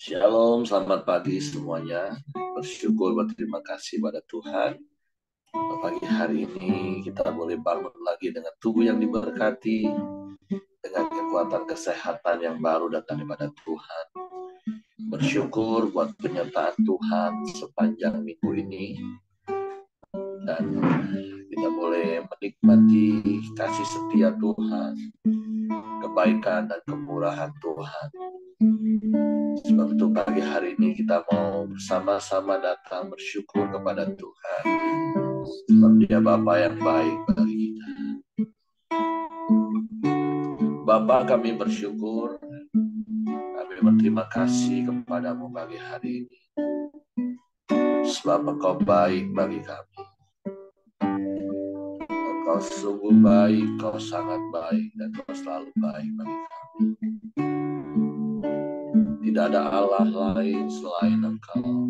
Shalom, selamat pagi semuanya. Bersyukur, berterima kasih pada Tuhan. Pagi hari ini kita boleh bangun lagi dengan tubuh yang diberkati, dengan kekuatan kesehatan yang baru datang daripada Tuhan. Bersyukur buat penyertaan Tuhan sepanjang minggu ini. Dan kita boleh menikmati kasih setia Tuhan, kebaikan dan kemurahan Tuhan. Sebab itu pagi hari ini kita mau bersama-sama datang bersyukur kepada Tuhan. Sebab Dia Bapa yang baik bagi kita. Bapa, kami bersyukur, kami berterima kasih kepadamu pagi hari ini. Sebab Engkau baik bagi kami. Engkau sungguh baik, Engkau sangat baik, dan Engkau selalu baik bagi kami. Tidak ada Allah lain selain Engkau.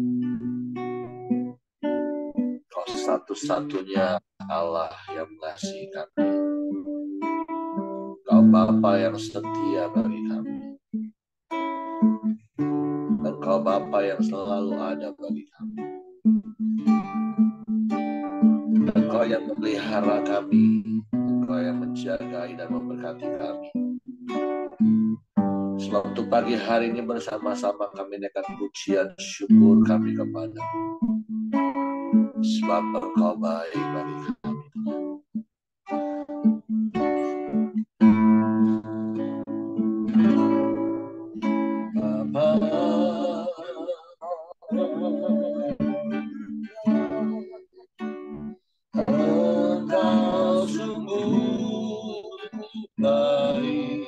Engkau satu-satunya Allah yang mengasihi kami. Engkau Bapa yang setia bagi kami. Engkau Bapa yang selalu ada bagi kami. Engkau yang memelihara kami. Engkau yang menjagai dan memberkati kami. Sebab untuk pagi hari ini bersama-sama kami naikkan pujian syukur kami kepadamu. Sebab Engkau baik bagi kami. Engkau sungguh baik,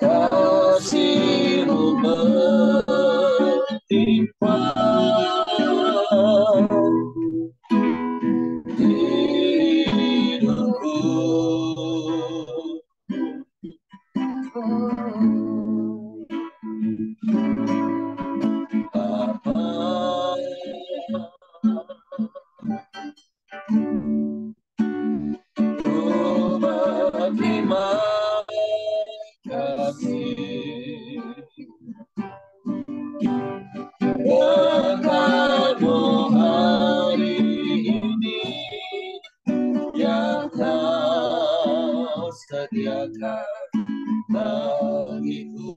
kasih-Mu berlimpah hidupku. Terima kasih berkat-Mu hari ini yang Kau sediakan bagiku.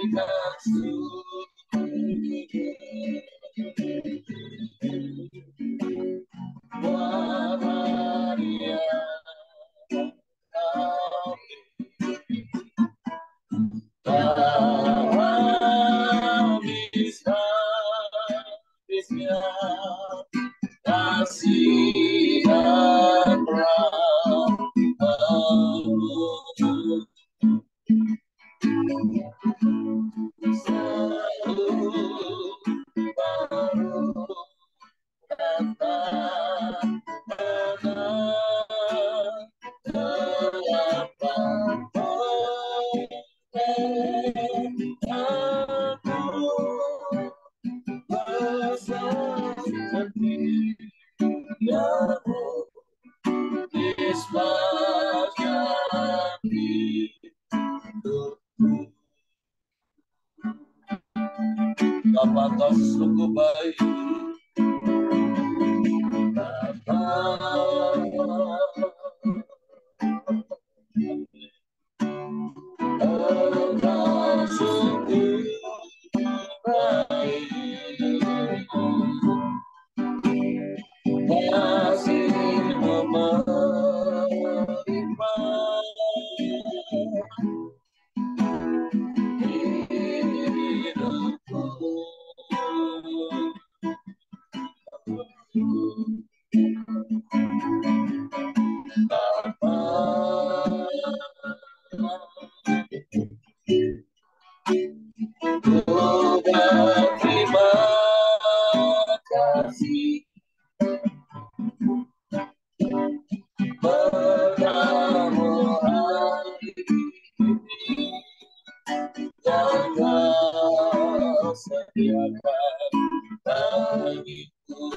Naikkan buat hari yang habisnya kasih dan rahmat-Mu selalu baru datang terlambat aku bersanding Dia-Mu di sepanjang hidupku. Bapa, Kau sungguh baik. Bapa, Engkau sungguh baik, kasih-Mu melimpah hidupku. Bapa, ku berterima kasih berkat-Mu hari ini yang Kau sediakan bagiku.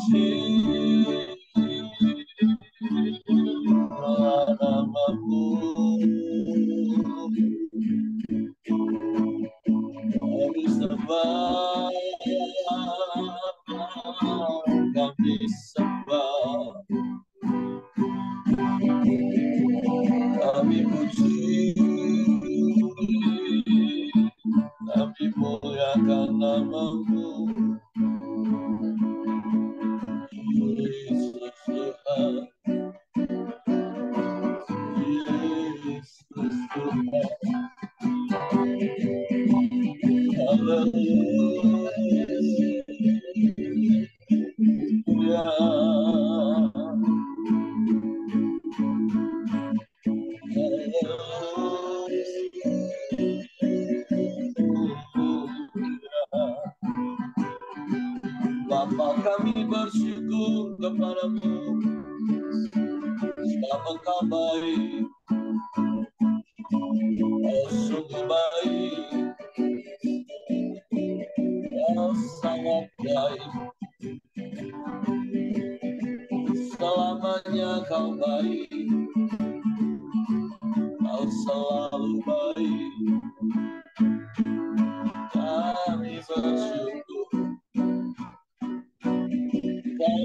puji namamu, kami sembah, kami sembah, kami puji, kami muliakan namamu, Yesus Tuhan, Yesus Tuhan, Bapa, kami bersyukur kepadamu sebab Engkau baik, Kau sungguh baik, Kau sangat baik, selamanya Kau baik, Kau selalu baik. Kami bersyukur,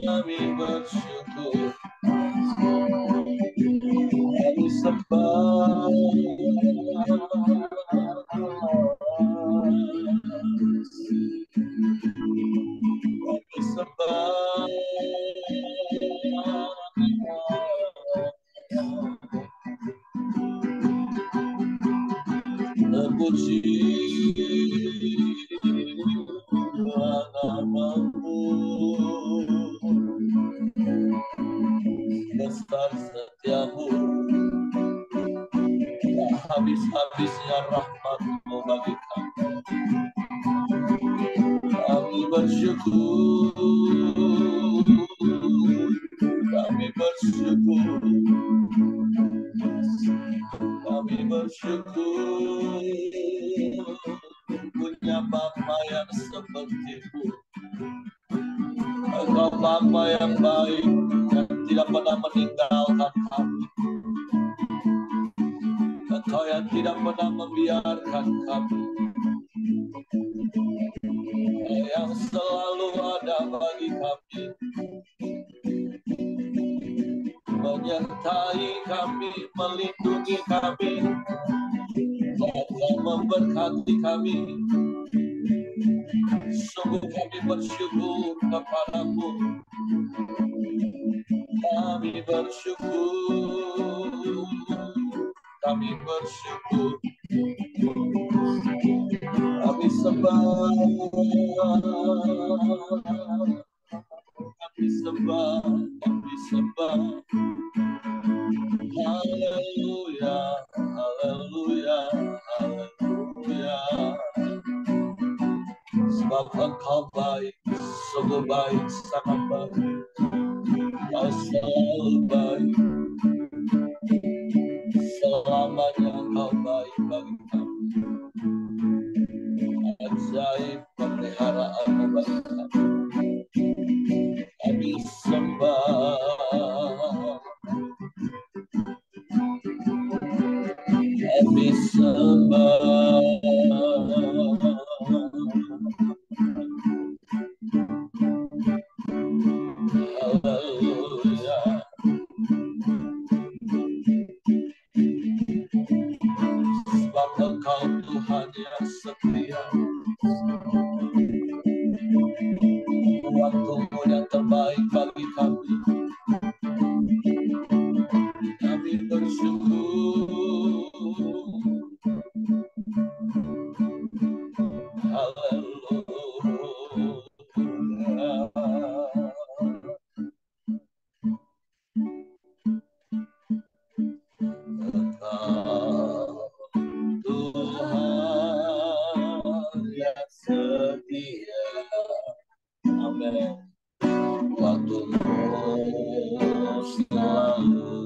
kami bersyukur, kami sembah, kami sembah, terpuji namamu, besar setiamu, tak habis-habisnya rahmat-Mu bagi kami. Kami bersyukur, kami bersyukur, kami bersyukur punya Bapa yang seperti-Mu. Engkau Bapa yang baik, yang tidak pernah meninggalkan kami. Engkau yang tidak pernah membiarkan kami, yang selalu ada bagi kami, menyertai kami, melindungi kami, dan memberkati kami. Sungguh kami bersyukur kepadamu, kami bersyukur, kami bersyukur, kami sembah, kami sembah, kami sembah. Haleluya, haleluya, haleluya. Sebab Engkau baik, sungguh baik, sangat baik. Kau selalu baik, selamanya Engkau baik bagi kami. Ajaib pemeliharaan-Mu bagi kami. Kami sembah, kami sembah. Haleluya. Sebab Engkau Tuhan yang setia, waktu-Mu yang terbaik bagi kami. Kami bersyukur, haleluya. Engkau Tuhan yang setia, amin. Waktu-Mu selalu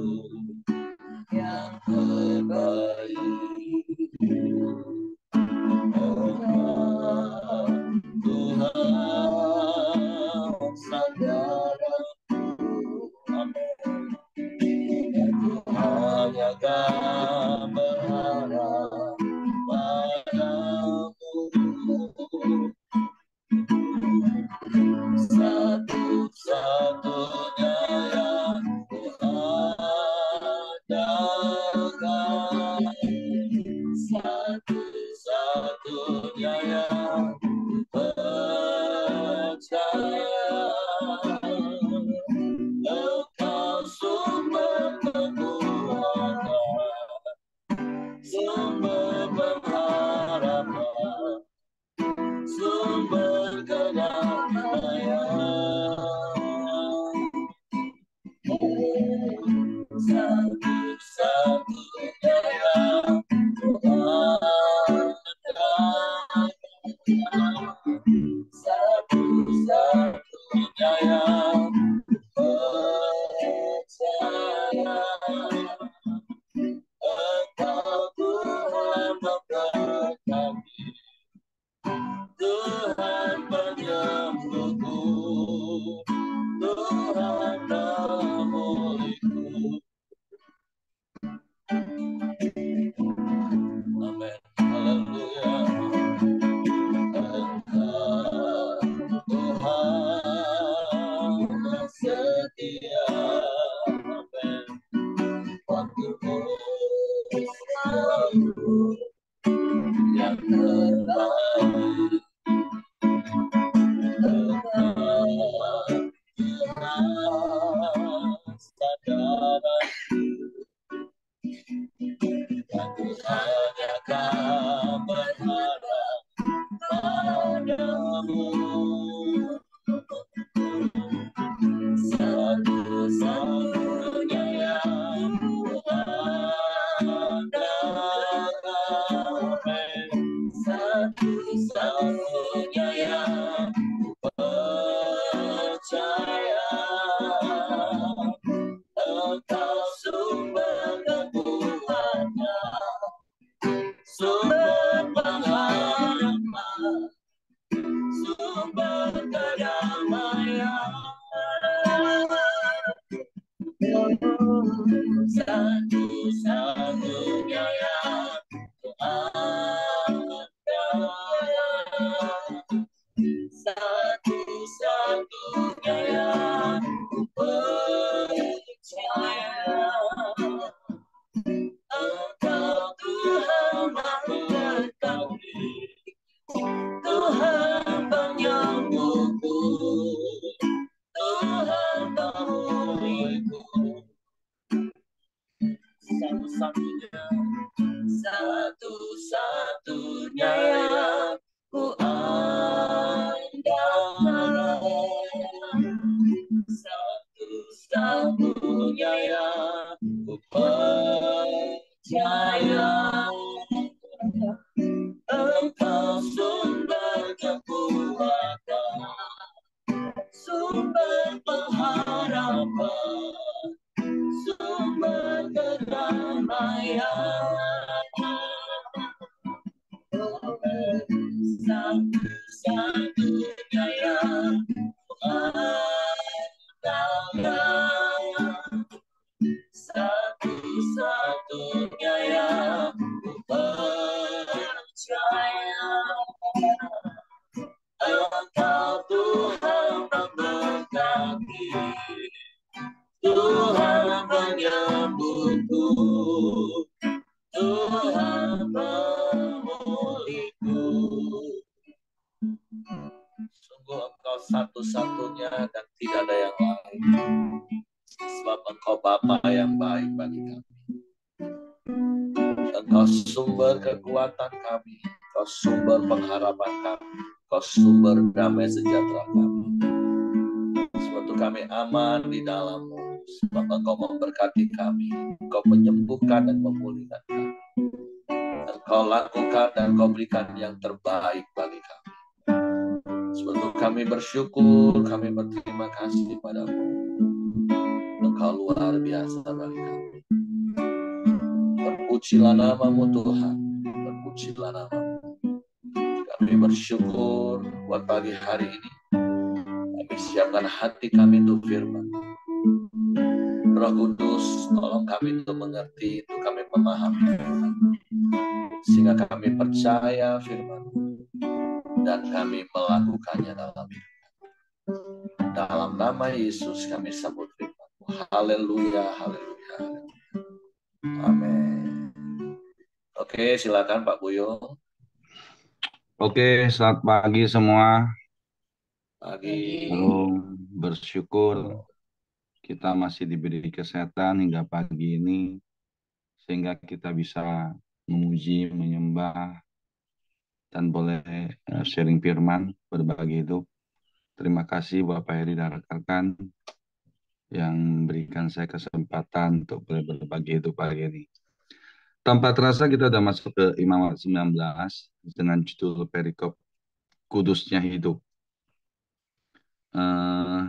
yang terbaik. Engkau Tuhan sadar Sungguh Engkau satu-satunya dan tidak ada yang lain. Sebab Engkau Bapa yang baik bagi kami. Engkau sumber kekuatan kami. Engkau sumber pengharapan kami. Engkau sumber damai sejahtera kami. Sebab itu kami aman di dalam-Mu. Sebab Engkau memberkati kami. Engkau menyembuhkan dan memulihkan kami. Engkau lakukan dan Engkau berikan yang terbaik bagi kami. Sebab itu kami bersyukur, kami berterima kasih padamu. Engkau luar biasa bagi kami. Terpujilah nama-Mu Tuhan. Terpujilah nama-Mu. Kami bersyukur buat pagi hari ini. Kami siapkan hati kami untuk firman. Roh Kudus, tolong kami untuk mengerti, untuk kami memahami firman. Sehingga kami percaya firman dan kami melakukannya dalam hidup. Dalam nama Yesus kami sambut firman. Haleluya, haleluya. Amin. Oke, silakan Pak Buyo. Oke, selamat pagi semua. Pagi. Bersyukur kita masih diberi kesehatan hingga pagi ini, sehingga kita bisa memuji, menyembah, dan boleh sharing firman, berbagi hidup. Terima kasih Bapak Heri dan rekan-rekan yang memberikan saya kesempatan untuk boleh berbagi itu pagi ini. Tanpa terasa kita sudah masuk ke Imamat 19 dengan judul perikop Kudusnya Hidup. Eh,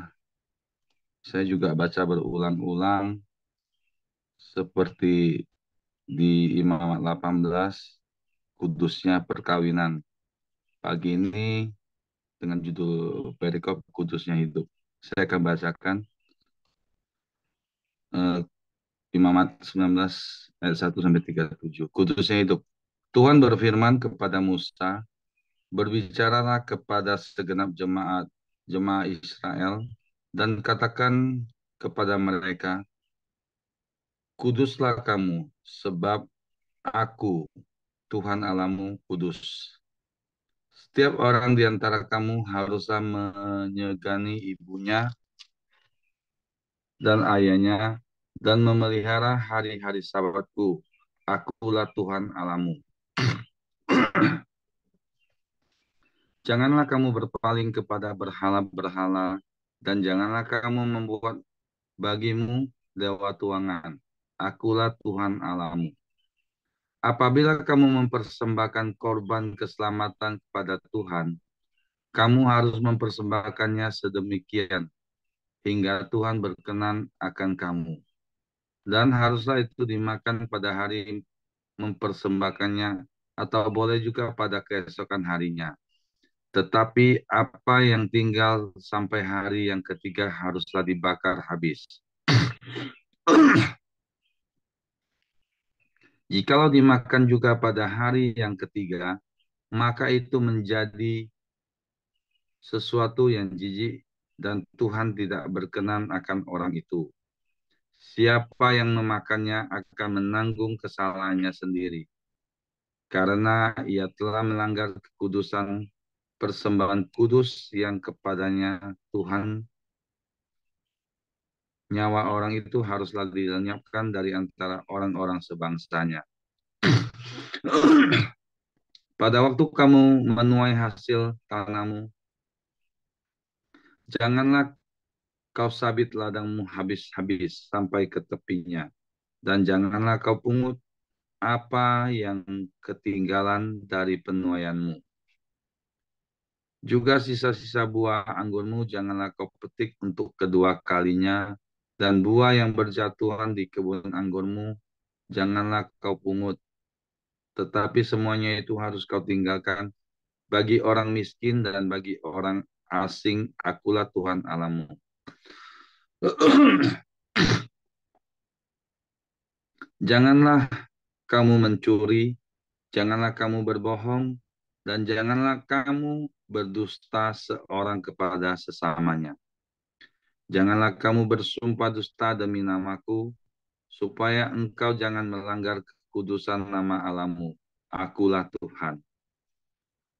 saya juga baca berulang-ulang seperti di Imamat 18, Kudusnya Perkawinan. Pagi ini dengan judul perikop Kudusnya Hidup. Saya akan bacakan eh, Imamat 19 ayat 1-37. Kudusnya Hidup. Tuhan berfirman kepada Musa, berbicaralah kepada segenap jemaah Israel dan katakan kepada mereka, kuduslah kamu, sebab aku, Tuhan Allahmu, kudus. Setiap orang di antara kamu haruslah menyegani ibunya dan ayahnya dan memelihara hari-hari sabatku. Akulah Tuhan Allahmu. Janganlah kamu berpaling kepada berhala-berhala dan janganlah kamu membuat bagimu dewa tuangan. Akulah Tuhan Allahmu. Apabila kamu mempersembahkan korban keselamatan kepada Tuhan, kamu harus mempersembahkannya sedemikian hingga Tuhan berkenan akan kamu. Dan haruslah itu dimakan pada hari mempersembahkannya atau boleh juga pada keesokan harinya. Tetapi apa yang tinggal sampai hari yang ketiga haruslah dibakar habis. Jikalau dimakan juga pada hari yang ketiga, maka itu menjadi sesuatu yang jijik dan Tuhan tidak berkenan akan orang itu. Siapa yang memakannya akan menanggung kesalahannya sendiri, karena ia telah melanggar kekudusan persembahan kudus yang kepadanya Tuhan. Nyawa orang itu haruslah dilenyapkan dari antara orang-orang sebangsanya. Pada waktu kamu menuai hasil tanahmu, janganlah kau sabit ladangmu habis-habis sampai ke tepinya, dan janganlah kau pungut apa yang ketinggalan dari penuaianmu. Juga sisa-sisa buah anggurmu janganlah kau petik untuk kedua kalinya, dan buah yang berjatuhan di kebun anggurmu janganlah kau pungut, tetapi semuanya itu harus kau tinggalkan bagi orang miskin dan bagi orang asing. Akulah Tuhan Allahmu. Janganlah kamu mencuri, janganlah kamu berbohong, dan janganlah kamu berdusta seorang kepada sesamanya. Janganlah kamu bersumpah dusta demi namaku, supaya engkau jangan melanggar kekudusan nama Allahmu. Akulah Tuhan.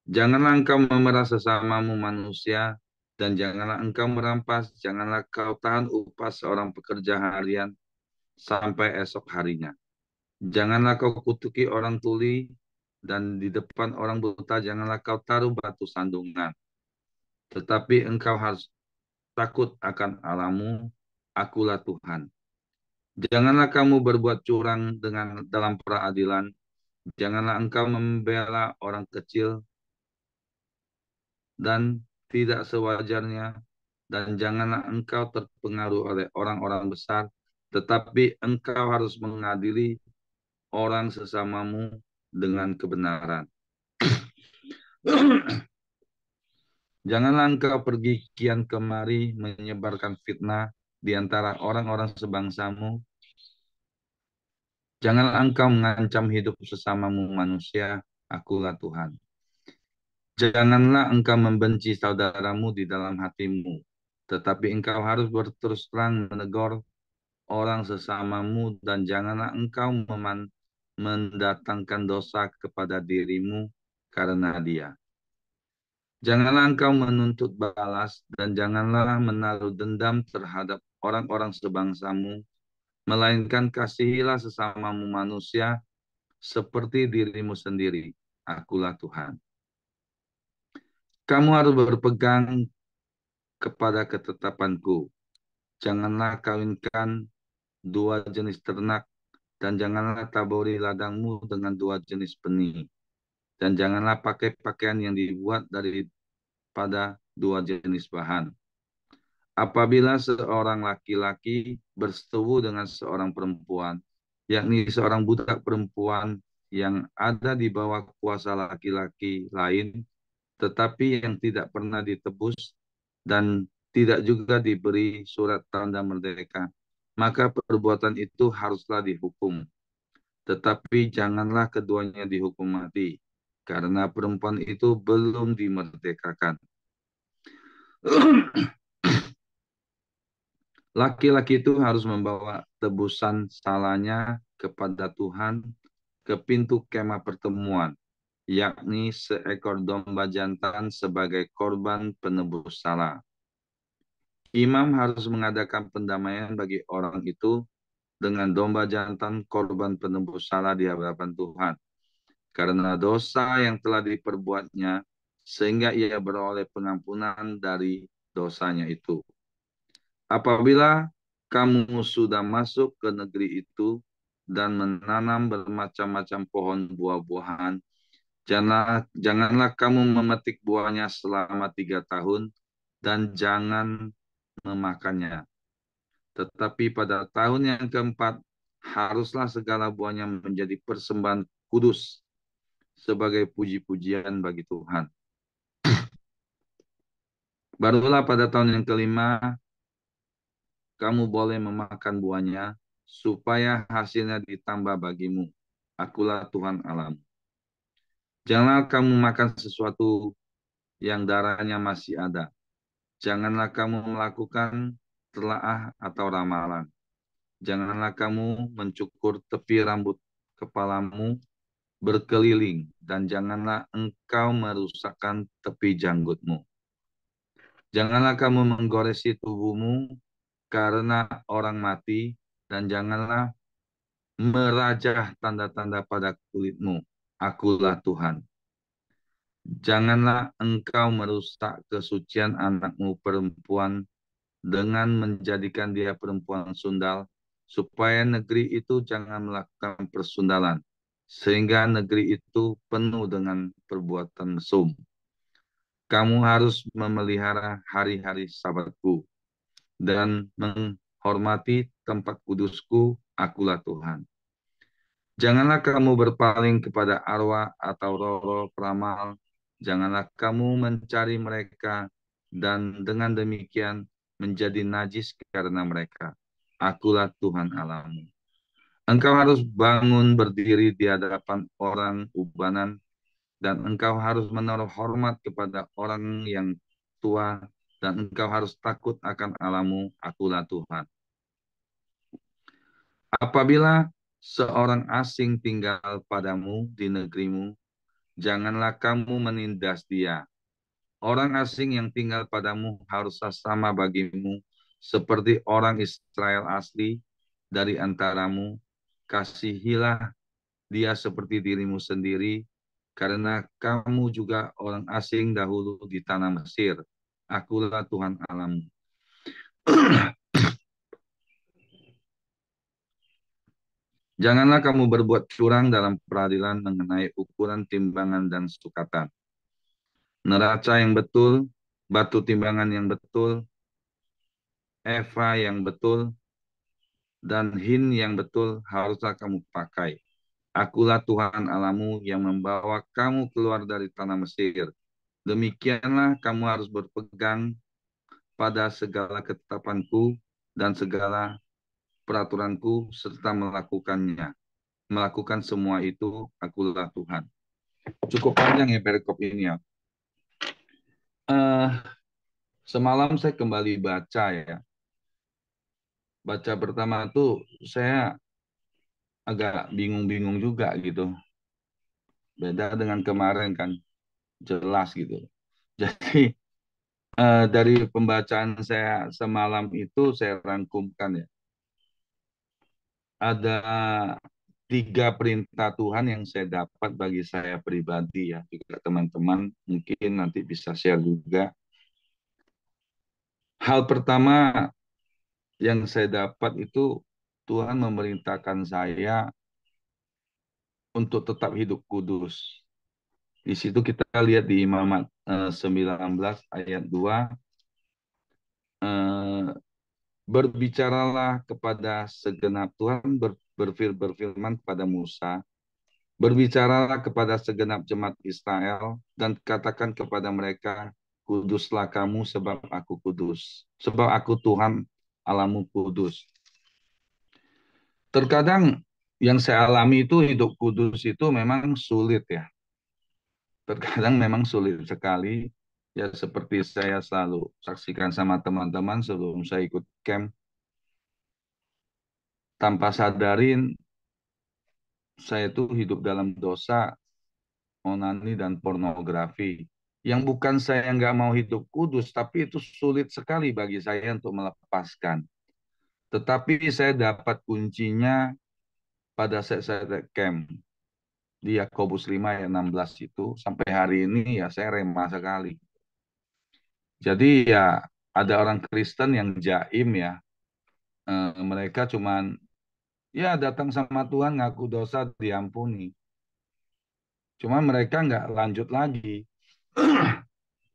Janganlah engkau memerah sesamamu manusia, dan janganlah engkau merampas, janganlah kau tahan upah seorang pekerja harian sampai esok harinya. Janganlah kau kutuki orang tuli, dan di depan orang buta janganlah kau taruh batu sandungan. Tetapi engkau harus takut akan Allahmu, akulah Tuhan. Janganlah kamu berbuat curang dalam peradilan. Janganlah engkau membela orang kecil dan tidak sewajarnya. Dan janganlah engkau terpengaruh oleh orang-orang besar. Tetapi engkau harus mengadili orang sesamamu dengan kebenaran. Janganlah engkau pergi kian kemari menyebarkan fitnah di antara orang-orang sebangsamu. Janganlah engkau mengancam hidup sesamamu manusia, akulah Tuhan. Janganlah engkau membenci saudaramu di dalam hatimu, tetapi engkau harus berterus terang menegur orang sesamamu, dan janganlah engkau mendatangkan dosa kepada dirimu karena dia. Janganlah engkau menuntut balas, dan janganlah menaruh dendam terhadap orang-orang sebangsamu, melainkan kasihilah sesamamu manusia seperti dirimu sendiri. Akulah Tuhan. Kamu harus berpegang kepada ketetapanku. Janganlah kawinkan dua jenis ternak, dan janganlah taburi ladangmu dengan dua jenis benih, dan janganlah pakai pakaian yang dibuat daripada dua jenis bahan. Apabila seorang laki-laki bersetubuh dengan seorang perempuan, yakni seorang budak perempuan yang ada di bawah kuasa laki-laki lain, tetapi yang tidak pernah ditebus dan tidak juga diberi surat tanda merdeka, maka perbuatan itu haruslah dihukum. Tetapi janganlah keduanya dihukum mati, karena perempuan itu belum dimerdekakan. Laki-laki itu harus membawa tebusan salahnya kepada Tuhan ke pintu kemah pertemuan, yakni seekor domba jantan sebagai korban penebus salah. Imam harus mengadakan pendamaian bagi orang itu dengan domba jantan korban penebus salah di hadapan Tuhan, karena dosa yang telah diperbuatnya, sehingga ia beroleh pengampunan dari dosanya itu. Apabila kamu sudah masuk ke negeri itu dan menanam bermacam-macam pohon buah-buahan, janganlah kamu memetik buahnya selama 3 tahun dan jangan memakannya. Tetapi pada tahun yang keempat, haruslah segala buahnya menjadi persembahan kudus sebagai puji-pujian bagi Tuhan. Barulah pada tahun yang kelima, kamu boleh memakan buahnya, supaya hasilnya ditambah bagimu. Akulah Tuhan Allahmu. Janganlah kamu makan sesuatu yang darahnya masih ada. Janganlah kamu melakukan telaah atau ramalan. Janganlah kamu mencukur tepi rambut kepalamu berkeliling, dan janganlah engkau merusakkan tepi janggutmu. Janganlah kamu menggoresi tubuhmu karena orang mati, dan janganlah merajah tanda-tanda pada kulitmu. Akulah Tuhan. Janganlah engkau merusak kesucian anakmu perempuan dengan menjadikan dia perempuan sundal, supaya negeri itu jangan melakukan persundalan, sehingga negeri itu penuh dengan perbuatan mesum. Kamu harus memelihara hari-hari sabatku dan menghormati tempat kudusku. Akulah Tuhan. Janganlah kamu berpaling kepada arwah atau roh-roh peramal. Janganlah kamu mencari mereka, dan dengan demikian menjadi najis karena mereka. Akulah Tuhan Allahmu. Engkau harus bangun berdiri di hadapan orang ubanan, dan engkau harus menaruh hormat kepada orang yang tua, dan engkau harus takut akan Allahmu. Akulah Tuhan. Apabila seorang asing tinggal padamu di negerimu, janganlah kamu menindas dia. Orang asing yang tinggal padamu harus sama bagimu, seperti orang Israel asli dari antaramu. Kasihilah dia seperti dirimu sendiri, karena kamu juga orang asing dahulu di tanah Mesir. Akulah Tuhan Allahmu. Janganlah kamu berbuat curang dalam peradilan mengenai ukuran timbangan dan sukatan. Neraca yang betul, batu timbangan yang betul, eva yang betul, dan hin yang betul haruslah kamu pakai. Akulah Tuhan Allahmu yang membawa kamu keluar dari tanah Mesir. Demikianlah kamu harus berpegang pada segala ketetapanku dan segala peraturanku serta melakukannya. Melakukan semua itu, akulah Tuhan. Cukup panjang ya perikop ini ya. Eh, Semalam saya kembali baca ya. Baca pertama tuh saya agak bingung-bingung juga gitu. Beda dengan kemarin kan jelas gitu. Jadi dari pembacaan saya semalam itu saya rangkumkan ya. Ada 3 perintah Tuhan yang saya dapat bagi saya pribadi ya. Juga teman-teman mungkin nanti bisa share juga. Hal pertama yang saya dapat itu Tuhan memerintahkan saya untuk tetap hidup kudus. Di situ kita lihat di Imamat 19 ayat 2, eh, berbicaralah kepada segenap Tuhan berfirman kepada Musa, berbicaralah kepada segenap jemaat Israel dan katakan kepada mereka, kuduslah kamu sebab aku kudus, sebab aku Tuhan Allahmu kudus. Terkadang yang saya alami itu hidup kudus itu memang sulit ya. Terkadang memang sulit sekali. Ya seperti saya selalu saksikan sama teman-teman sebelum saya ikut camp, tanpa sadarin saya itu hidup dalam dosa, onani dan pornografi. Yang bukan saya nggak mau hidup kudus, tapi itu sulit sekali bagi saya untuk melepaskan. Tetapi saya dapat kuncinya pada saat saya camp di Yakobus 5 ayat 16 itu. Sampai hari ini ya saya remah sekali. Jadi ya ada orang Kristen yang jaim ya. Mereka cuman ya datang sama Tuhan ngaku dosa diampuni. Cuma mereka nggak lanjut lagi.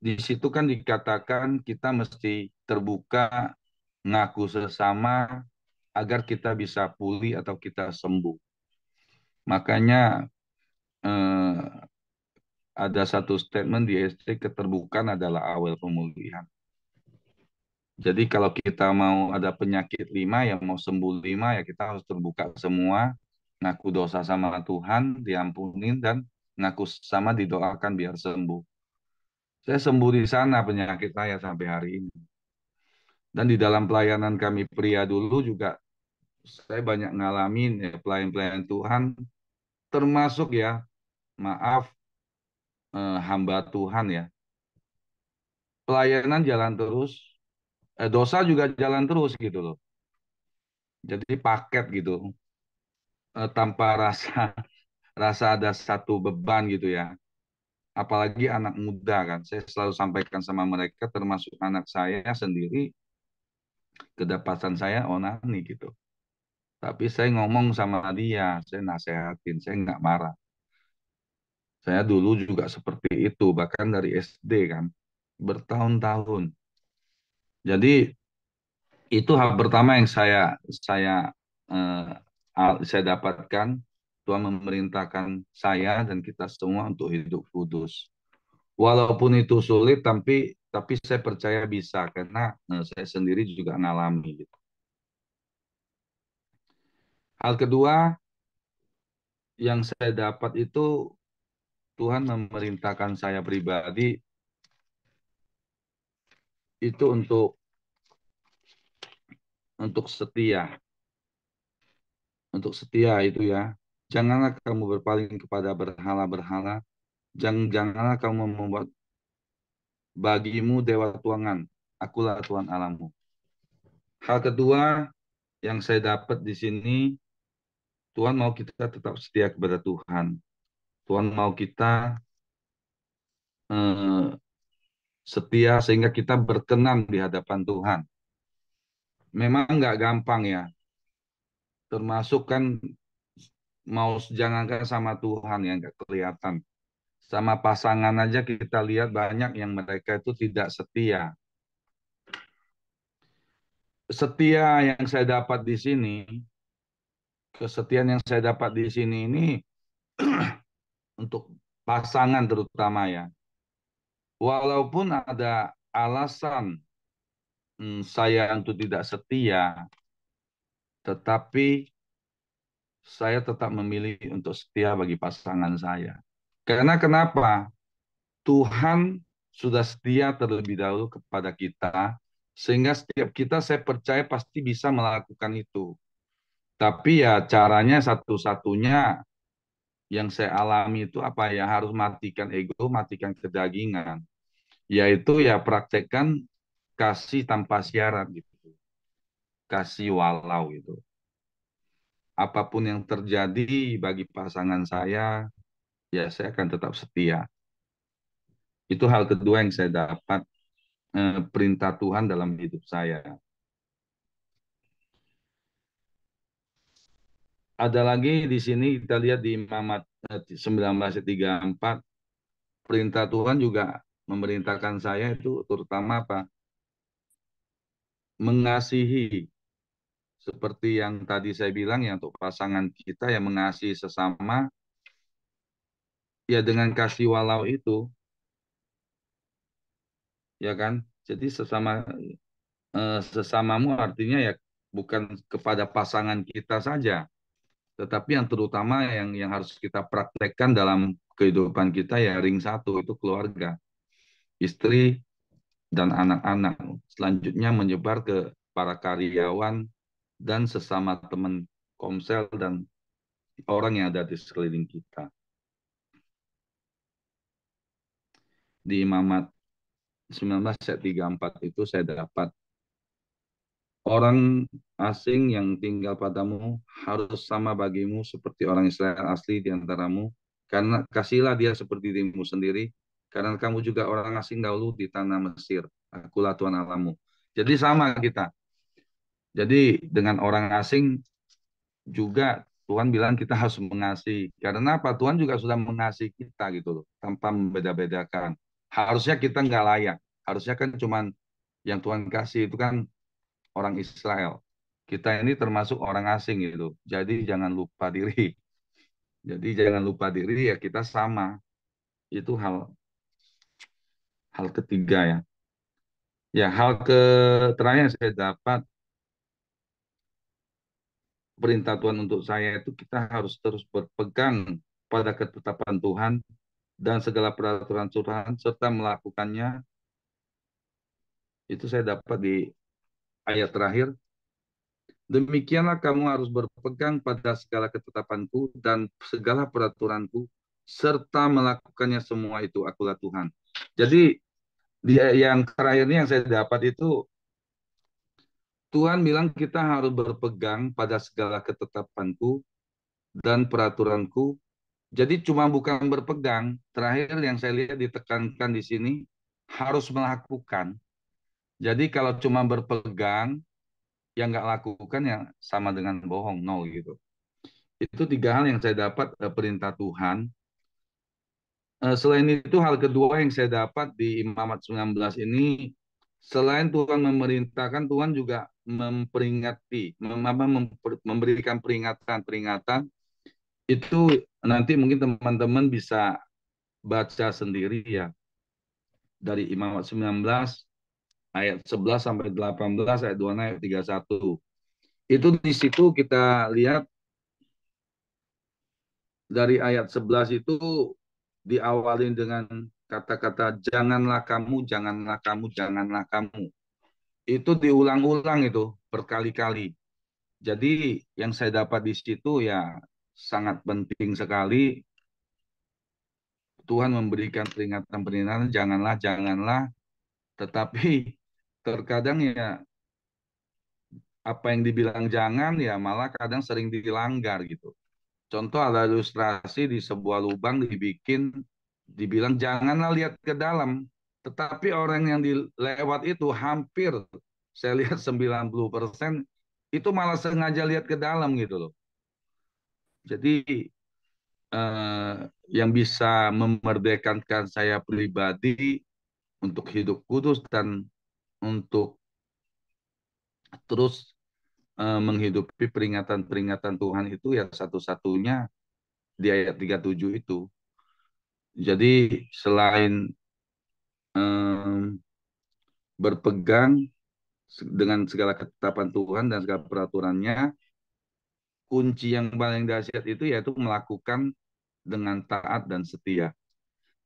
Di situ kan dikatakan kita mesti terbuka, ngaku sesama agar kita bisa pulih atau kita sembuh. Makanya eh, ada satu statement di SD, keterbukaan adalah awal pemulihan. Jadi kalau kita mau ada penyakit 5, yang mau sembuh 5, ya kita harus terbuka semua, ngaku dosa sama Tuhan, diampunin, dan ngaku sama didoakan biar sembuh. Saya sembuh di sana penyakit saya sampai hari ini. Dan di dalam pelayanan kami pria dulu juga, saya banyak ngalamin ya, pelayan-pelayan Tuhan, termasuk ya, maaf, hamba Tuhan ya. Pelayanan jalan terus, dosa juga jalan terus gitu loh. Jadi paket gitu, tanpa rasa rasa ada satu beban gitu ya. Apalagi anak muda kan. Saya selalu sampaikan sama mereka, termasuk anak saya sendiri, kedapatan saya onani gitu. Tapi saya ngomong sama dia, saya nasehatin, saya nggak marah. Saya dulu juga seperti itu, bahkan dari SD kan, bertahun-tahun. Jadi itu hal pertama yang saya dapatkan. Tuhan memerintahkan saya dan kita semua untuk hidup kudus. Walaupun itu sulit, tapi saya percaya bisa karena saya sendiri juga ngalami gitu. Hal kedua yang saya dapat itu Tuhan memerintahkan saya pribadi itu untuk setia, untuk setia itu ya. Janganlah kamu berpaling kepada berhala-berhala, janganlah kamu membuat bagimu dewa tuangan. Akulah Tuhan Allahmu. Hal kedua yang saya dapat di sini, Tuhan mau kita tetap setia kepada Tuhan. Tuhan mau kita eh, setia sehingga kita berkenan di hadapan Tuhan. Memang nggak gampang ya, termasuk kan mau jangankan sama Tuhan yang nggak kelihatan. Sama pasangan aja kita lihat banyak yang mereka itu tidak setia. Setia yang saya dapat di sini, kesetiaan yang saya dapat di sini ini untuk pasangan terutama ya. Walaupun ada alasan saya untuk tidak setia, tetapi saya tetap memilih untuk setia bagi pasangan saya. Karena kenapa? Tuhan sudah setia terlebih dahulu kepada kita, sehingga setiap kita saya percaya pasti bisa melakukan itu. Tapi ya caranya satu-satunya yang saya alami itu apa ya, harus matikan ego, matikan kedagingan. Yaitu ya praktekkan kasih tanpa syarat gitu. Kasih walau gitu. Apapun yang terjadi bagi pasangan saya, ya saya akan tetap setia. Itu hal kedua yang saya dapat. perintah Tuhan dalam hidup saya. Ada lagi di sini kita lihat di Imamat 19:34, perintah Tuhan juga memerintahkan saya itu terutama apa? Mengasihi, seperti yang tadi saya bilang ya, untuk pasangan kita yang mengasihi sesama ya dengan kasih walau itu, ya kan? Jadi sesamamu artinya ya bukan kepada pasangan kita saja, tetapi yang terutama yang harus kita praktekkan dalam kehidupan kita ya ring satu itu keluarga, istri dan anak-anak. Selanjutnya menyebar ke para karyawan dan sesama teman komsel dan orang yang ada di sekeliling kita. Di Imamat 19:34 itu saya dapat, orang asing yang tinggal padamu harus sama bagimu seperti orang Israel asli di antaramu, karena kasihlah dia seperti dirimu sendiri, karena kamu juga orang asing dahulu di tanah Mesir. Akulah Tuhan Allahmu. Jadi sama kita. Jadi dengan orang asing juga Tuhan bilang kita harus mengasihi. Karena apa? Tuhan juga sudah mengasihi kita gitu loh, tanpa membeda-bedakan. Harusnya kita nggak layak. Harusnya kan cuman yang Tuhan kasih itu kan orang Israel. Kita ini termasuk orang asing gitu. Jadi jangan lupa diri. Jadi jangan lupa diri ya, kita sama. Itu hal hal ketiga ya. Ya, hal terakhir yang saya dapat, perintah Tuhan untuk saya itu kita harus terus berpegang pada ketetapan Tuhan dan segala peraturan Tuhan serta melakukannya. Itu saya dapat di ayat terakhir. Demikianlah kamu harus berpegang pada segala ketetapanku dan segala peraturanku, serta melakukannya semua itu, akulah Tuhan. Jadi yang terakhir ini yang saya dapat itu, Tuhan bilang kita harus berpegang pada segala ketetapanku dan peraturanku. Jadi cuma bukan berpegang, terakhir yang saya lihat ditekankan di sini, harus melakukan. Jadi kalau cuma berpegang, yang nggak lakukan ya sama dengan bohong, nol gitu. Itu tiga hal yang saya dapat perintah Tuhan. Selain itu hal kedua yang saya dapat di Imamat 19 ini, selain Tuhan memerintahkan, Tuhan juga memperingati, memberikan peringatan-peringatan. Itu nanti mungkin teman-teman bisa baca sendiri ya. Dari Imamat 19 ayat 11 sampai 18, ayat 2 ayat 31. Itu di situ kita lihat dari ayat 11 itu diawali dengan kata-kata janganlah kamu, janganlah kamu, janganlah kamu. Itu diulang-ulang itu berkali-kali. Jadi yang saya dapat di situ ya sangat penting sekali Tuhan memberikan peringatan-peringatan janganlah, janganlah, tetapi terkadang ya apa yang dibilang jangan ya malah kadang sering dilanggar gitu. Contoh ada ilustrasi di sebuah lubang dibilang janganlah lihat ke dalam. Tetapi orang yang dilewat itu hampir saya lihat 90% itu malah sengaja lihat ke dalam gitu loh. Jadi eh, yang bisa memerdekakan saya pribadi untuk hidup kudus dan untuk terus menghidupi peringatan-peringatan Tuhan itu ya satu-satunya di ayat 37 itu. Jadi selain em, berpegang dengan segala ketetapan Tuhan dan segala peraturannya, kunci yang paling dahsyat itu yaitu melakukan dengan taat dan setia.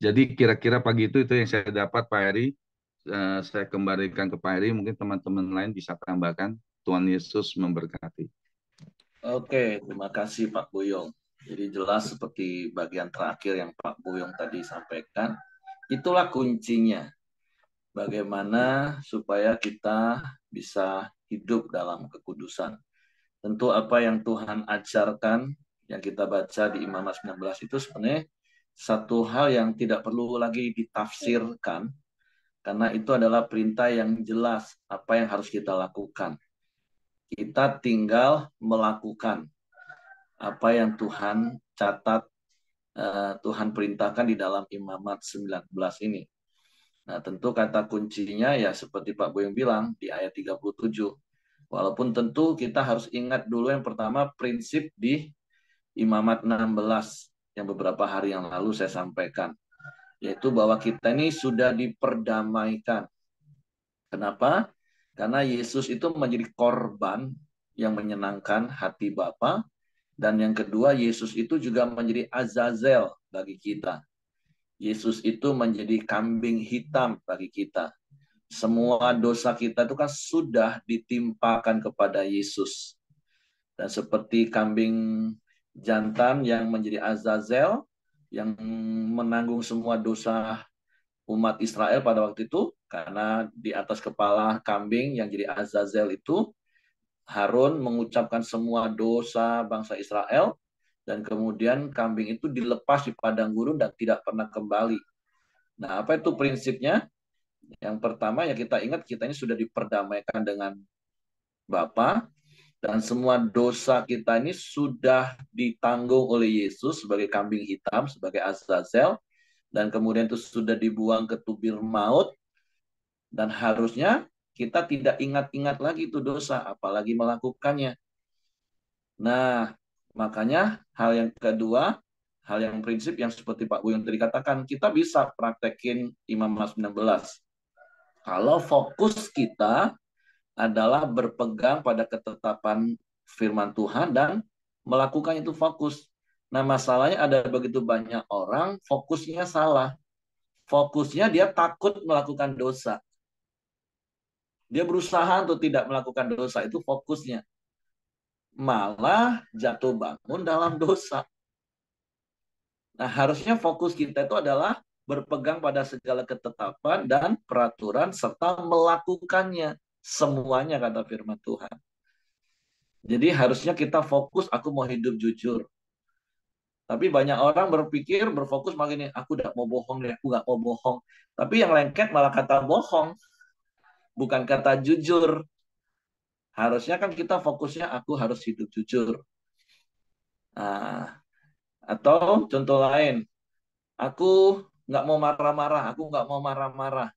Jadi kira-kira pagi itu yang saya dapat Pak Heri. Saya kembalikan ke Pak Heri, mungkin teman-teman lain bisa tambahkan. Tuhan Yesus memberkati. Oke, terima kasih Pak Buyung. Jadi jelas seperti bagian terakhir yang Pak Buyung tadi sampaikan, itulah kuncinya. Bagaimana supaya kita bisa hidup dalam kekudusan. Tentu apa yang Tuhan ajarkan, yang kita baca di Imamat 19 itu sebenarnya satu hal yang tidak perlu lagi ditafsirkan, Karena itu adalah perintah yang jelas apa yang harus kita lakukan. Kita tinggal melakukan apa yang Tuhan catat, Tuhan perintahkan di dalam Imamat 19 ini. Nah, tentu kata kuncinya ya seperti Pak Boyong bilang di ayat 37. Walaupun tentu kita harus ingat dulu yang pertama prinsip di Imamat 16 yang beberapa hari yang lalu saya sampaikan. Yaitu bahwa kita ini sudah diperdamaikan. Kenapa? Karena Yesus itu menjadi korban yang menyenangkan hati Bapa. Dan yang kedua, Yesus itu juga menjadi Azazel bagi kita. Yesus itu menjadi kambing hitam bagi kita. Semua dosa kita itu kan sudah ditimpakan kepada Yesus. Dan seperti kambing jantan yang menjadi Azazel, yang menanggung semua dosa umat Israel pada waktu itu, karena di atas kepala kambing yang jadi Azazel itu, Harun mengucapkan semua dosa bangsa Israel, dan kemudian kambing itu dilepas di padang gurun dan tidak pernah kembali. Nah, apa itu prinsipnya? Yang pertama ya kita ingat kita ini sudah diperdamaikan dengan Bapa, dan semua dosa kita ini sudah ditanggung oleh Yesus sebagai kambing hitam, sebagai Azazel, dan kemudian itu sudah dibuang ke tubir maut, dan harusnya kita tidak ingat-ingat lagi itu dosa, apalagi melakukannya. Nah, makanya hal yang kedua, hal yang prinsip yang seperti Pak Buyung tadi katakan, kita bisa praktekin Imam 19. Kalau fokus kita adalah berpegang pada ketetapan firman Tuhan dan melakukan itu fokus. Nah, masalahnya ada begitu banyak orang fokusnya salah. Fokusnya dia takut melakukan dosa. Dia berusaha untuk tidak melakukan dosa, itu fokusnya. Malah jatuh bangun dalam dosa. Nah, harusnya fokus kita itu adalah berpegang pada segala ketetapan dan peraturan serta melakukannya. Semuanya kata firman Tuhan. Jadi harusnya kita fokus, aku mau hidup jujur. Tapi banyak orang berpikir, berfokus malah ini, aku udah mau bohong deh, aku gak mau bohong. Tapi yang lengket malah kata bohong, bukan kata jujur. Harusnya kan kita fokusnya, aku harus hidup jujur. Nah, atau contoh lain, aku nggak mau marah-marah, aku nggak mau marah-marah.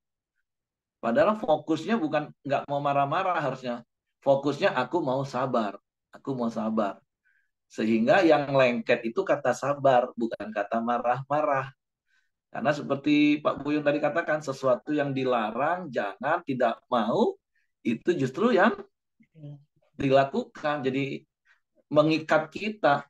Padahal fokusnya bukan nggak mau marah-marah harusnya. Fokusnya aku mau sabar, aku mau sabar. Sehingga yang lengket itu kata sabar, bukan kata marah-marah. Karena seperti Pak Buyung tadi katakan, sesuatu yang dilarang, jangan, tidak mau, itu justru yang dilakukan. Jadi mengikat kita.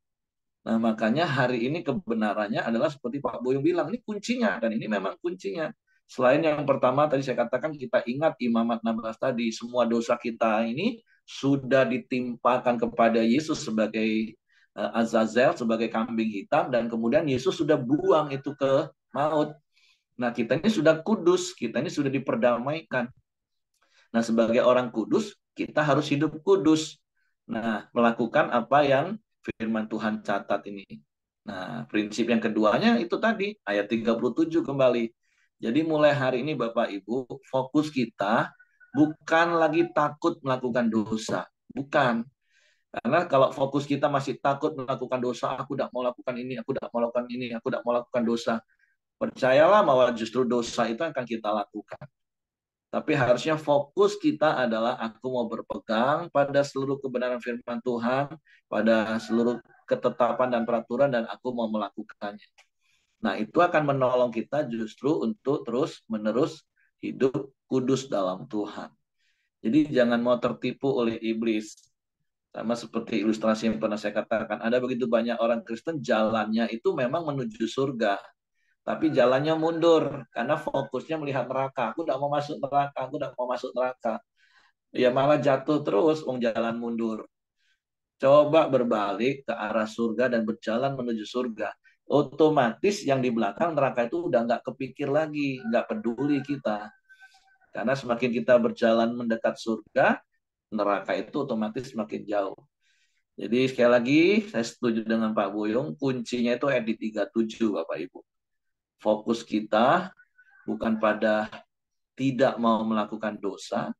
Nah, makanya hari ini kebenarannya adalah seperti Pak Buyung bilang, ini kuncinya, dan ini memang kuncinya. Selain yang pertama, tadi saya katakan, kita ingat Imamat 16 tadi, semua dosa kita ini sudah ditimpakan kepada Yesus sebagai Azazel, sebagai kambing hitam, dan kemudian Yesus sudah buang itu ke maut. Nah, kita ini sudah kudus, kita ini sudah diperdamaikan. Nah, sebagai orang kudus, kita harus hidup kudus. Nah, melakukan apa yang firman Tuhan catat ini. Nah, prinsip yang keduanya itu tadi, ayat 37 kembali. Jadi mulai hari ini Bapak Ibu, fokus kita bukan lagi takut melakukan dosa. Bukan. Karena kalau fokus kita masih takut melakukan dosa, aku tidak mau lakukan ini, aku tidak mau lakukan ini, aku tidak mau lakukan dosa. Percayalah bahwa justru dosa itu akan kita lakukan. Tapi harusnya fokus kita adalah aku mau berpegang pada seluruh kebenaran firman Tuhan, pada seluruh ketetapan dan peraturan, dan aku mau melakukannya. Nah, itu akan menolong kita justru untuk terus-menerus hidup kudus dalam Tuhan. Jadi jangan mau tertipu oleh iblis. Sama seperti ilustrasi yang pernah saya katakan, ada begitu banyak orang Kristen jalannya itu memang menuju surga, tapi jalannya mundur karena fokusnya melihat neraka. Aku tidak mau masuk neraka, aku tidak mau masuk neraka. Ya malah jatuh terus, jalan mundur. Coba berbalik ke arah surga dan berjalan menuju surga. Otomatis yang di belakang neraka itu udah nggak kepikir lagi, nggak peduli kita. Karena semakin kita berjalan mendekat surga, neraka itu otomatis semakin jauh. Jadi sekali lagi, saya setuju dengan Pak Boyong, kuncinya itu ayat di 37, Bapak Ibu. Fokus kita bukan pada tidak mau melakukan dosa,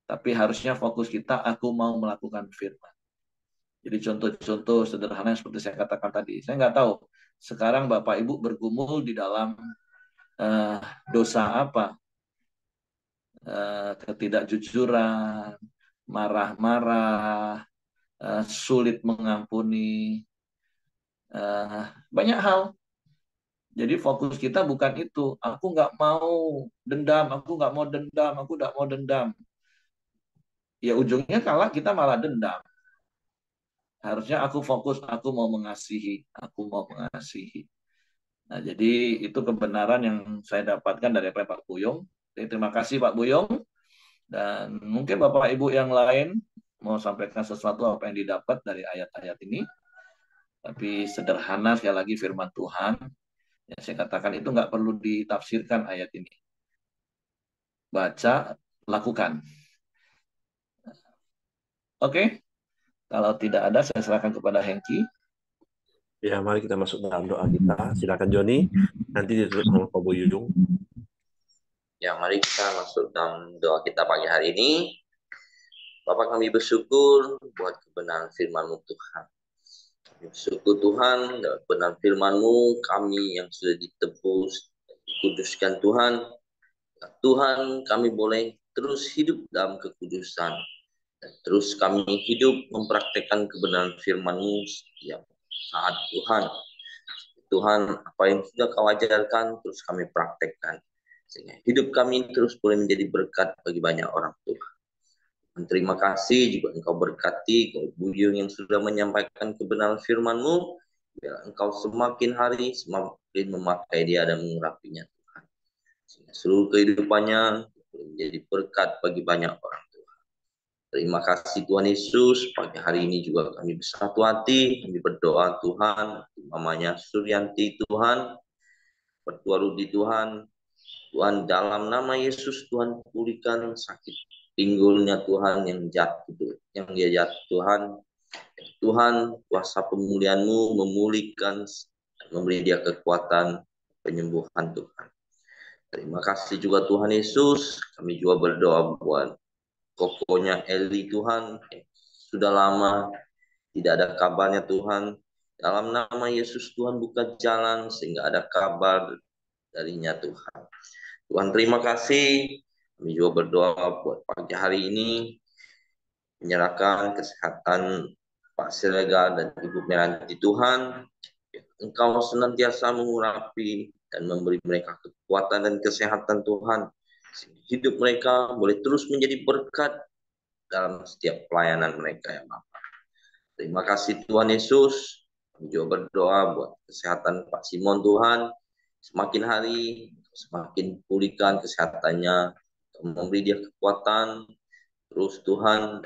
tapi harusnya fokus kita, aku mau melakukan firman. Jadi contoh-contoh sederhana seperti saya katakan tadi. Saya nggak tahu sekarang Bapak Ibu bergumul di dalam uh, dosa apa, ketidakjujuran, marah-marah, sulit mengampuni, banyak hal. Jadi fokus kita bukan itu. Aku nggak mau dendam, aku nggak mau dendam, aku nggak mau dendam. Ya ujungnya kalah kita malah dendam. Harusnya aku fokus, aku mau mengasihi, aku mau mengasihi. Nah, jadi itu kebenaran yang saya dapatkan dari Pak Buyung. Jadi, terima kasih Pak Buyung. Dan mungkin Bapak Ibu yang lain mau sampaikan sesuatu apa yang didapat dari ayat-ayat ini. Tapi sederhana sekali lagi firman Tuhan. Yang saya katakan itu nggak perlu ditafsirkan ayat ini. Baca, lakukan. Oke, kalau tidak ada saya serahkan kepada Hengki. Ya, mari kita masuk dalam doa kita. Silakan Joni, nanti ditutup sama Pak Buyung. Ya, mari kita masuk dalam doa kita pagi hari ini. Bapak, kami bersyukur buat kebenaran firman-Mu Tuhan. Kami bersyukur Tuhan, benar firman-Mu kami yang sudah ditebus, dikuduskan Tuhan. Tuhan, kami boleh terus hidup dalam kekudusan. Dan terus kami hidup mempraktekkan kebenaran firman-Mu setiap saat Tuhan. Tuhan, apa yang sudah Kau ajarkan terus kami praktekkan. Sehingga hidup kami terus boleh menjadi berkat bagi banyak orang Tuhan. Dan terima kasih juga Engkau berkati Kau Buyung yang sudah menyampaikan kebenaran firman-Mu. Biar Engkau semakin hari semakin memakai dia dan mengurapinya Tuhan. Sehingga seluruh kehidupannya boleh menjadi berkat bagi banyak orang. Terima kasih Tuhan Yesus, pagi hari ini juga kami bersatu hati, kami berdoa Tuhan, mamanya Suryanti Tuhan, Pertua Rudi Tuhan, Tuhan dalam nama Yesus Tuhan pulihkan sakit pinggulnya Tuhan yang jatuh, yang dia jatuh Tuhan. Tuhan kuasa pemulihan-Mu memulihkan, memberi dia kekuatan penyembuhan Tuhan. Terima kasih juga Tuhan Yesus, kami juga berdoa buat kokonya Eli Tuhan, sudah lama tidak ada kabarnya Tuhan. Dalam nama Yesus Tuhan buka jalan sehingga ada kabar darinya Tuhan. Tuhan terima kasih. Kami juga berdoa buat pagi hari ini. Menyerahkan kesehatan Pak Siregar dan Ibu Meranti Tuhan. Engkau senantiasa mengurapi dan memberi mereka kekuatan dan kesehatan Tuhan. Hidup mereka boleh terus menjadi berkat dalam setiap pelayanan mereka ya Bapak. Terima kasih Tuhan Yesus. Kami juga berdoa buat kesehatan Pak Simon Tuhan. Semakin hari semakin pulihkan kesehatannya. Kau memberi dia kekuatan. Terus Tuhan,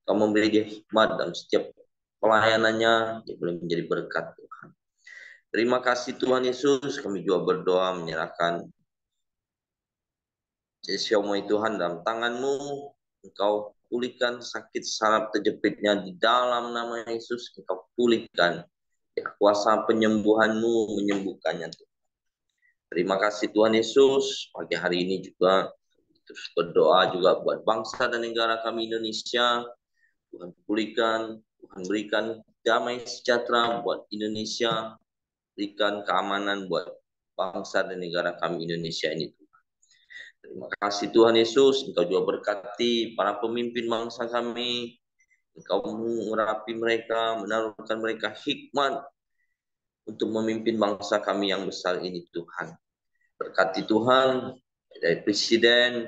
Kau memberi dia hikmat dalam setiap pelayanannya. Dia boleh menjadi berkat Tuhan. Terima kasih Tuhan Yesus. Kami juga berdoa menyerahkan Xiaomai Tuhan dalam tangan-Mu. Engkau pulihkan sakit saraf terjepitnya di dalam nama Yesus. Engkau pulihkan. Ya, kuasa penyembuhan-Mu menyembuhkannya. Terima kasih Tuhan Yesus. Pagi hari ini juga terus berdoa juga buat bangsa dan negara kami Indonesia. Tuhan pulihkan, Tuhan berikan damai sejahtera buat Indonesia. Berikan keamanan buat bangsa dan negara kami Indonesia ini. Terima kasih Tuhan Yesus, Engkau juga berkati para pemimpin bangsa kami. Engkau mengurapi mereka, menaruhkan mereka hikmat untuk memimpin bangsa kami yang besar ini Tuhan. Berkati Tuhan, dari Presiden,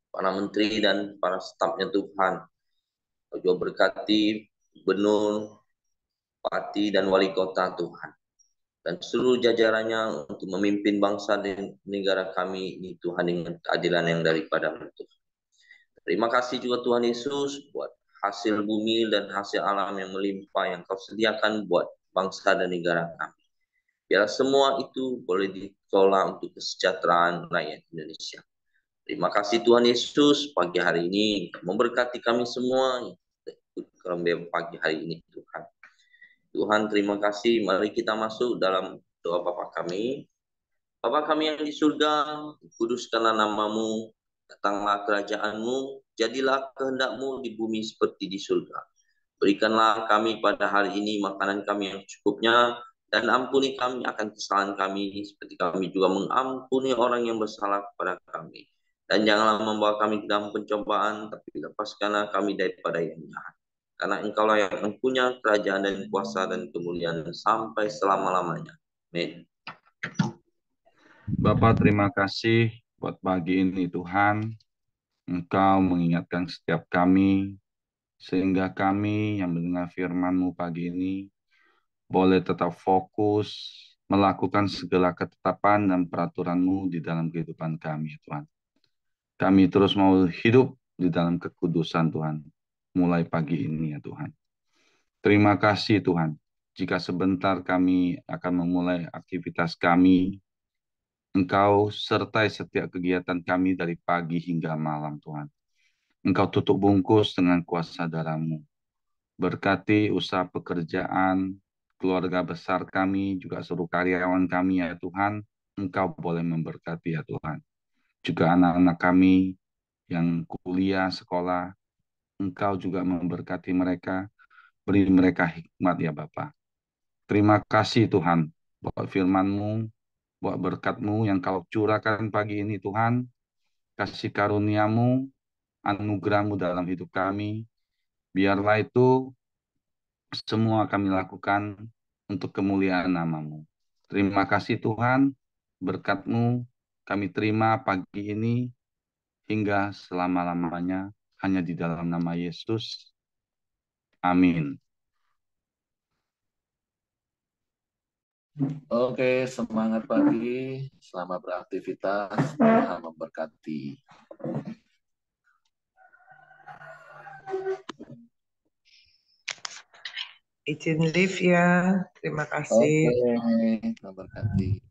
para menteri dan para stafnya Tuhan. Engkau juga berkati Gubernur, Bupati dan Wali Kota Tuhan. Dan seluruh jajarannya untuk memimpin bangsa dan negara kami ini Tuhan dengan keadilan yang daripada Tuhan. Terima kasih juga Tuhan Yesus buat hasil bumi dan hasil alam yang melimpah yang Kau sediakan buat bangsa dan negara kami. Biar semua itu boleh dikelola untuk kesejahteraan rakyat Indonesia. Terima kasih Tuhan Yesus pagi hari ini memberkati kami semua dalam pagi hari ini Tuhan. Tuhan terima kasih. Mari kita masuk dalam doa Bapa kami. Bapa kami yang di surga, kuduskanlah namamu, datanglah kerajaanmu, jadilah kehendakmu di bumi seperti di surga. Berikanlah kami pada hari ini makanan kami yang cukupnya, dan ampuni kami akan kesalahan kami, seperti kami juga mengampuni orang yang bersalah kepada kami. Dan janganlah membawa kami ke dalam pencobaan, tapi lepaskanlah kami daripada yang jahat. Karena engkaulah yang mempunyai kerajaan dan kuasa dan kemuliaan sampai selama-lamanya. Amin. Bapak, terima kasih buat pagi ini Tuhan. Engkau mengingatkan setiap kami, sehingga kami yang mendengar firman-Mu pagi ini boleh tetap fokus melakukan segala ketetapan dan peraturan-Mu di dalam kehidupan kami, Tuhan. Kami terus mau hidup di dalam kekudusan, Tuhan, mulai pagi ini, ya Tuhan. Terima kasih, Tuhan. Jika sebentar kami akan memulai aktivitas kami, Engkau sertai setiap kegiatan kami dari pagi hingga malam, Tuhan. Engkau tutup bungkus dengan kuasa darah-Mu. Berkati usaha pekerjaan, keluarga besar kami, juga seluruh karyawan kami, ya Tuhan. Engkau boleh memberkati, ya Tuhan. Juga anak-anak kami yang kuliah, sekolah, Engkau juga memberkati mereka, beri mereka hikmat, ya Bapa. Terima kasih Tuhan, buat firman-Mu, buat berkat-Mu yang Kau curahkan pagi ini, Tuhan. Kasih karunia-Mu, anugerah-Mu dalam hidup kami. Biarlah itu semua kami lakukan untuk kemuliaan nama-Mu. Terima kasih Tuhan, berkat-Mu kami terima pagi ini hingga selama-lamanya hanya di dalam nama Yesus. Amin. Oke, semangat pagi, selamat beraktivitas, Tuhan memberkati. Izin live ya. Terima kasih. Oke, memberkati.